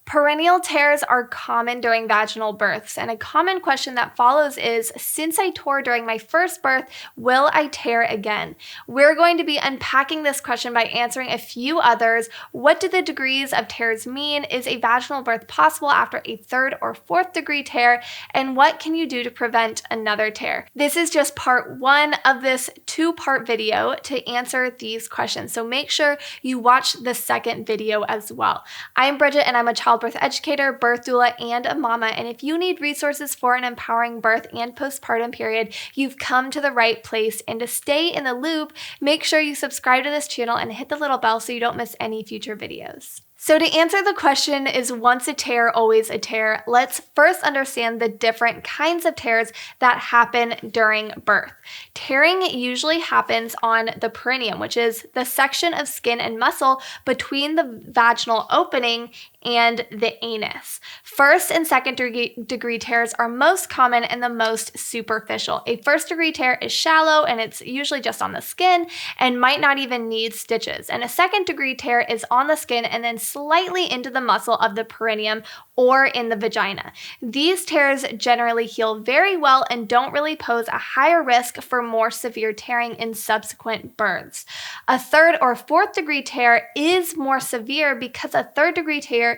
Perineal tears are common during vaginal births, and a common question that follows is, since I tore during my first birth, will I tear again? We're going to be unpacking this question by answering a few others. What do the degrees of tears mean? Is a vaginal birth possible after a 3rd or 4th degree tear? And what can you do to prevent another tear? This is just part 1 of this 2-part video to answer these questions, so make sure you watch the second video as well. I'm Bridget, and I'm a childbirth educator, birth doula, and a mama, and if you need resources for an empowering birth and postpartum period, you've come to the right place. And to stay in the loop, make sure you subscribe to this channel and hit the little bell so you don't miss any future videos. So to answer the question, is once a tear always a tear? Let's first understand the different kinds of tears that happen during birth. Tearing usually happens on the perineum, which is the section of skin and muscle between the vaginal opening and the anus. 1st and 2nd degree tears are most common and the most superficial. A 1st degree tear is shallow and it's usually just on the skin and might not even need stitches. And a 2nd degree tear is on the skin and then slightly into the muscle of the perineum or in the vagina. These tears generally heal very well and don't really pose a higher risk for more severe tearing in subsequent births. A 3rd or 4th degree tear is more severe because a 3rd degree tear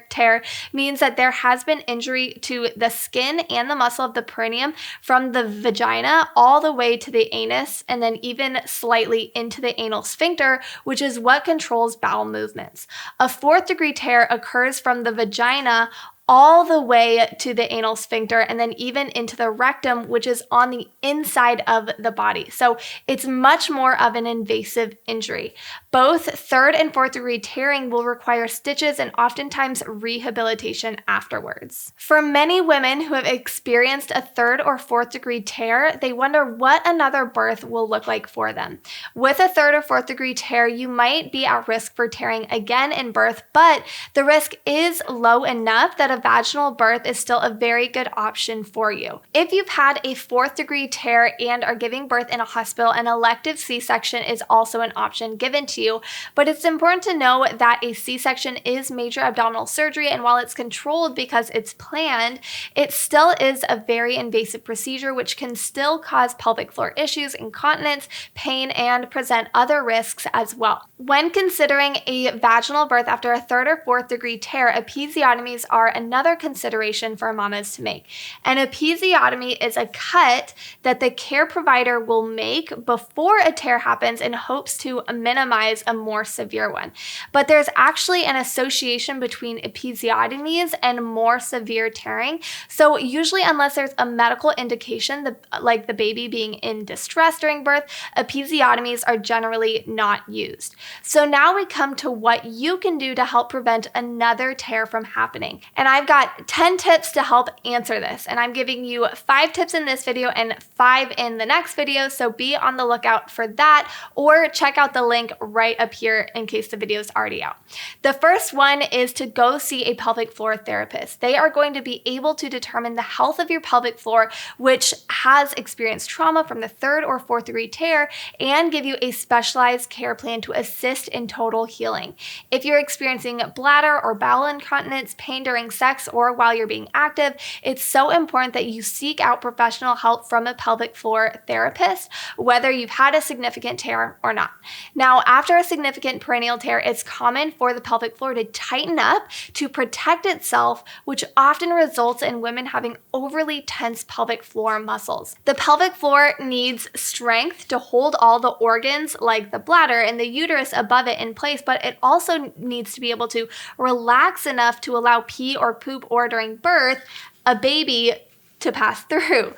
means that there has been injury to the skin and the muscle of the perineum from the vagina all the way to the anus and then even slightly into the anal sphincter, which is what controls bowel movements. A 4th degree tear occurs from the vagina all the way to the anal sphincter and then even into the rectum, which is on the inside of the body. So it's much more of an invasive injury. Both 3rd and 4th degree tearing will require stitches and oftentimes rehabilitation afterwards. For many women who have experienced a 3rd or 4th degree tear, they wonder what another birth will look like for them. With a 3rd or 4th degree tear, you might be at risk for tearing again in birth, but the risk is low enough that a vaginal birth is still a very good option for you. If you've had a 4th degree tear and are giving birth in a hospital, an elective C-section is also an option given to you, but it's important to know that a C-section is major abdominal surgery, and while it's controlled because it's planned, it still is a very invasive procedure which can still cause pelvic floor issues, incontinence, pain, and present other risks as well. When considering a vaginal birth after a 3rd or 4th degree tear, episiotomies are another consideration for mamas to make. An episiotomy is a cut that the care provider will make before a tear happens in hopes to minimize a more severe one. But there's actually an association between episiotomies and more severe tearing. So usually, unless there's a medical indication, like the baby being in distress during birth, episiotomies are generally not used. So now we come to what you can do to help prevent another tear from happening. And I've got 10 tips to help answer this, and I'm giving you 5 tips in this video and 5 in the next video, so be on the lookout for that, or check out the link right up here in case the video is already out. The first one is to go see a pelvic floor therapist. They are going to be able to determine the health of your pelvic floor, which has experienced trauma from the 3rd or 4th degree tear, and give you a specialized care plan to assist in total healing. If you're experiencing bladder or bowel incontinence, pain during sex, or while you're being active, it's so important that you seek out professional help from a pelvic floor therapist, whether you've had a significant tear or not. Now, after a significant perineal tear, it's common for the pelvic floor to tighten up to protect itself, which often results in women having overly tense pelvic floor muscles. The pelvic floor needs strength to hold all the organs like the bladder and the uterus above it in place, but it also needs to be able to relax enough to allow pee or poop or during birth, a baby to pass through.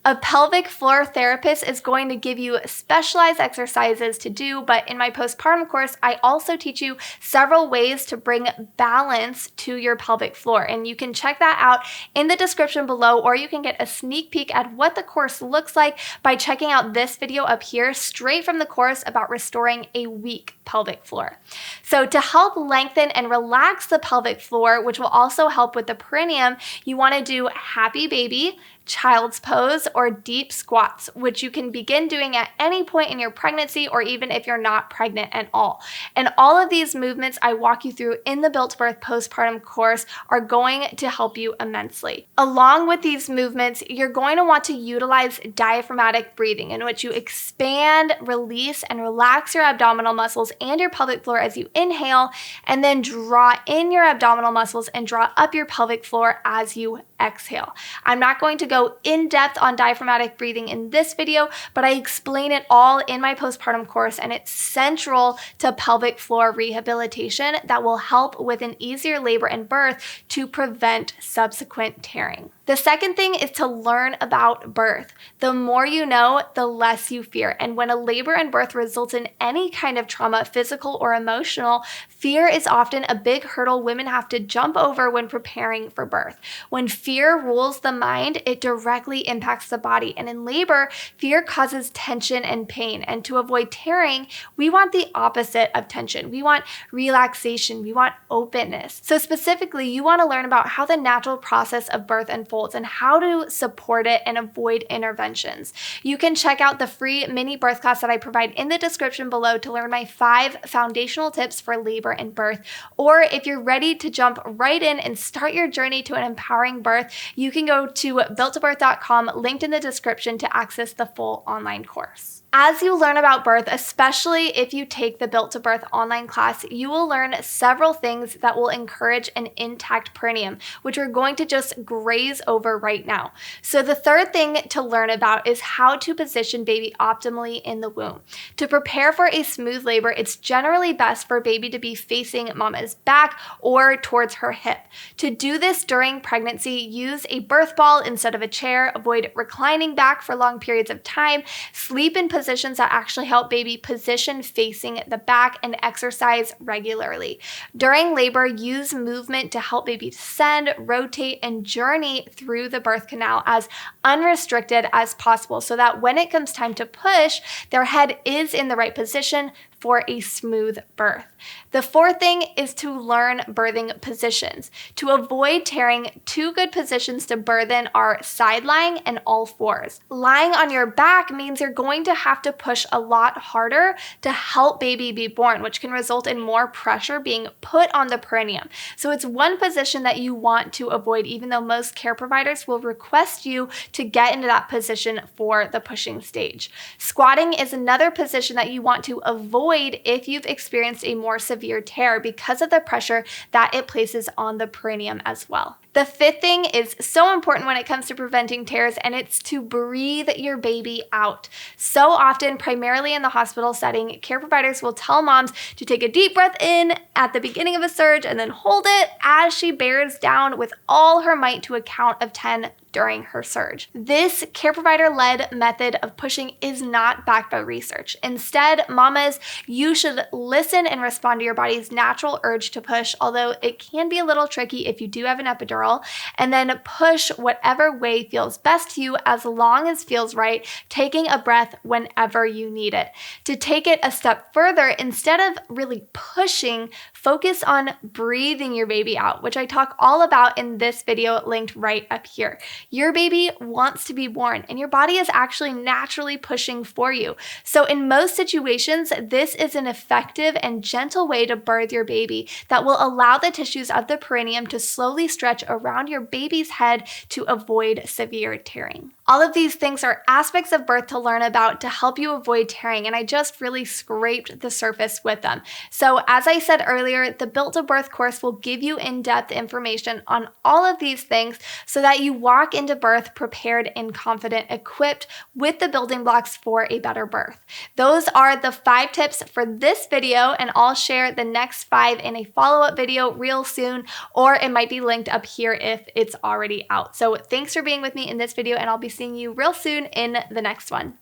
A pelvic floor therapist is going to give you specialized exercises to do, but in my postpartum course, I also teach you several ways to bring balance to your pelvic floor. And you can check that out in the description below, or you can get a sneak peek at what the course looks like by checking out this video up here, straight from the course about restoring a weak pelvic floor. So to help lengthen and relax the pelvic floor, which will also help with the perineum, you want to do happy baby, child's pose, or deep squats, which you can begin doing at any point in your pregnancy or even if you're not pregnant at all. And all of these movements I walk you through in the Built to Birth postpartum course are going to help you immensely. Along with these movements, you're going to want to utilize diaphragmatic breathing, in which you expand, release, and relax your abdominal muscles and your pelvic floor as you inhale, and then draw in your abdominal muscles and draw up your pelvic floor as you exhale. I'm not going to go in depth on diaphragmatic breathing in this video, but I explain it all in my postpartum course, and it's central to pelvic floor rehabilitation that will help with an easier labor and birth to prevent subsequent tearing. The second thing is to learn about birth. The more you know, the less you fear. And when a labor and birth results in any kind of trauma, physical or emotional, fear is often a big hurdle women have to jump over when preparing for birth. When fear rules the mind, it directly impacts the body. And in labor, fear causes tension and pain. And to avoid tearing, we want the opposite of tension. We want relaxation. We want openness. So specifically, you want to learn about how the natural process of birth unfolds and how to support it and avoid interventions. You can check out the free mini birth class that I provide in the description below to learn my 5 foundational tips for labor and birth. Or if you're ready to jump right in and start your journey to an empowering birth, you can go to builttobirth.com, linked in the description, to access the full online course. As you learn about birth, especially if you take the Built to Birth online class, you will learn several things that will encourage an intact perineum, which we're going to just graze over right now. So the third thing to learn about is how to position baby optimally in the womb. To prepare for a smooth labor, it's generally best for baby to be facing mama's back or towards her hip. To do this during pregnancy, use a birth ball instead of a chair, avoid reclining back for long periods of time, sleep in positions that actually help baby position facing the back, and exercise regularly. During labor, use movement to help baby descend, rotate, and journey through the birth canal as unrestricted as possible so that when it comes time to push, their head is in the right position for a smooth birth. The fourth thing is to learn birthing positions. To avoid tearing, 2 good positions to birth in are side lying and all fours. Lying on your back means you're going to have to push a lot harder to help baby be born, which can result in more pressure being put on the perineum. So it's one position that you want to avoid, even though most care providers will request you to get into that position for the pushing stage. Squatting is another position that you want to avoid if you've experienced a more severe tear because of the pressure that it places on the perineum as well. The fifth thing is so important when it comes to preventing tears, and it's to breathe your baby out. So often, primarily in the hospital setting, care providers will tell moms to take a deep breath in at the beginning of a surge and then hold it as she bears down with all her might to a count of 10 during her surge. This care provider-led method of pushing is not backed by research. Instead, mamas, you should listen and respond to your body's natural urge to push, although it can be a little tricky if you do have an epidural, and then push whatever way feels best to you as long as feels right, taking a breath whenever you need it. To take it a step further, instead of really pushing, focus on breathing your baby out, which I talk all about in this video linked right up here. Your baby wants to be born, and your body is actually naturally pushing for you. So in most situations, this is an effective and gentle way to birth your baby that will allow the tissues of the perineum to slowly stretch around your baby's head to avoid severe tearing. All of these things are aspects of birth to learn about to help you avoid tearing, and I just really scraped the surface with them. So as I said earlier, the Built to Birth course will give you in-depth information on all of these things so that you walk into birth prepared and confident, equipped with the building blocks for a better birth. Those are the 5 tips for this video, and I'll share the next 5 in a follow-up video real soon, or it might be linked up here if it's already out. So thanks for being with me in this video, and I'll be seeing you real soon in the next one.